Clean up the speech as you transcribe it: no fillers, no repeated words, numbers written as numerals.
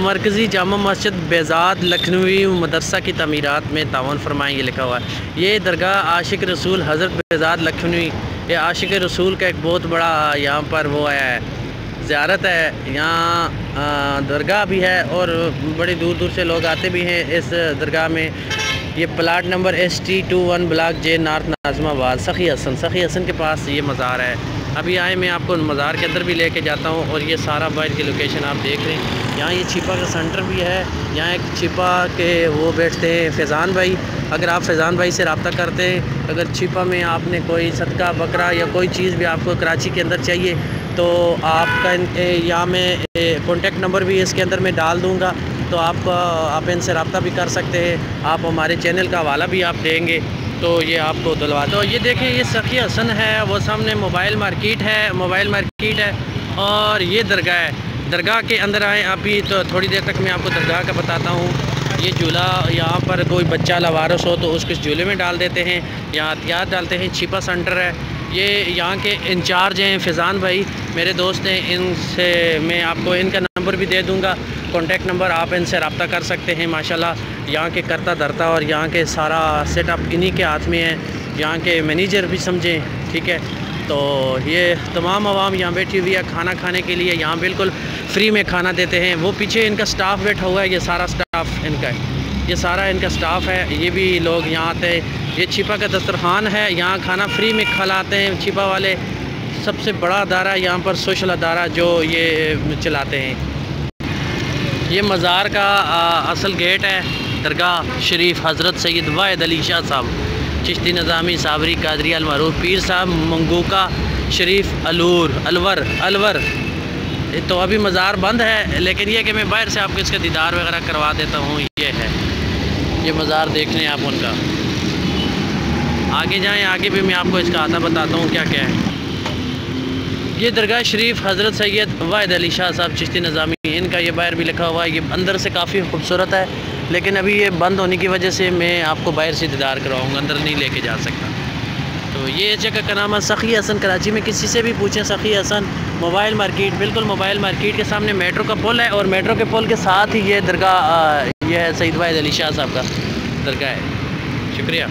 मरकज़ी जामा मस्जिद बेज़ाद लखनवी मदरसा की तमीरात में तावन फरमाएँ, ये लिखा हुआ है। ये दरगाह आशिक रसूल हज़रत बेज़ाद लखनवी, ये आशिक रसूल का एक बहुत बड़ा यहाँ पर वो है ज़ियारत है। यहाँ दरगाह भी है और बड़ी दूर दूर से लोग आते भी हैं इस दरगाह में। ये plot number ST21 block J north Nazimabad, सखी हसन के पास ये मज़ार है। अभी आए मैं आपको मज़ार के अंदर भी लेके जाता हूँ और ये सारा बाहर की लोकेशन आप देख रहे हैं। यहाँ ये छिपा का सेंटर भी है। यहाँ एक छिपा के वो बैठते हैं फैज़ान भाई। अगर आप फैज़ान भाई से रब्ता करते हैं, अगर छिपा में आपने कोई सदका बकरा या कोई चीज़ भी आपको कराची के अंदर चाहिए तो आपका यहाँ मैं कॉन्टेक्ट नंबर भी इसके अंदर मैं डाल दूँगा, तो आप इनसे रब्ता भी कर सकते हैं। आप हमारे चैनल का हवाला भी आप देंगे तो ये आपको दिलवा। तो ये देखें, ये सखी हसन है, वो सामने मोबाइल मार्केट है और ये दरगाह है। दरगाह के अंदर आए अभी तो थोड़ी देर तक मैं आपको दरगाह का बताता हूँ। ये झूला, यहाँ पर कोई बच्चा लवारस हो तो उसके झूले में डाल देते हैं, यहाँ एहतियात डालते हैं। छिपा सेंटर है, ये यहाँ के इंचार्ज हैं फैज़ान भाई, मेरे दोस्त हैं। इनसे मैं आपको इनका नंबर भी दे दूँगा, कॉन्टेक्ट नंबर, आप इनसे रब्ता कर सकते हैं। माशाल्लाह यहाँ के करता धरता और यहाँ के सारा सेटअप इन्हीं के हाथ में है, यहाँ के मैनेजर भी समझें, ठीक है। तो ये तमाम आवाम यहाँ बैठी हुई है खाना खाने के लिए, यहाँ बिल्कुल फ्री में खाना देते हैं। वो पीछे इनका स्टाफ बैठा हुआ है, ये सारा स्टाफ इनका है, ये सारा इनका स्टाफ है। ये भी लोग यहाँ आते हैं। ये छिपा का दस्तरखान है, यहाँ खाना फ्री में खिलाते हैं छिपा वाले। सबसे बड़ा अदारा यहाँ पर सोशल अदारा जो ये चलाते हैं। ये मज़ार का असल गेट है। दरगाह शरीफ हज़रत सैयद वाहिद अली शाह साहब चिश्ती निज़ामी साबरी कादरी अलमरूफ पीर साहब मंगूका शरीफ अलवर। तो अभी मज़ार बंद है, लेकिन ये कि मैं बाहर से आपको इसका दीदार वगैरह करवा देता हूँ। ये है, ये मज़ार देख लें आप उनका। आगे जाएं, आगे भी मैं आपको इसका आता बताता हूँ क्या क्या है। ये दरगाह शरीफ हज़रत सैयद वाहिद अली शाह साहब चिश्ती निज़ामी, इनका ये बाहर भी लिखा हुआ है। ये अंदर से काफ़ी खूबसूरत है, लेकिन अभी ये बंद होने की वजह से मैं आपको बाहर से दीदार करवाऊँगा, अंदर नहीं लेके जा सकता। तो ये जगह का नाम है सखी हसन। कराची में किसी से भी पूछें सखी हसन, मोबाइल मार्केट, बिल्कुल मोबाइल मार्केट के सामने मेट्रो का पुल है और मेट्रो के पुल के साथ ही ये दरगाह, ये है सैयद वाहिद अली शाह साहब का दरगाह है। शुक्रिया।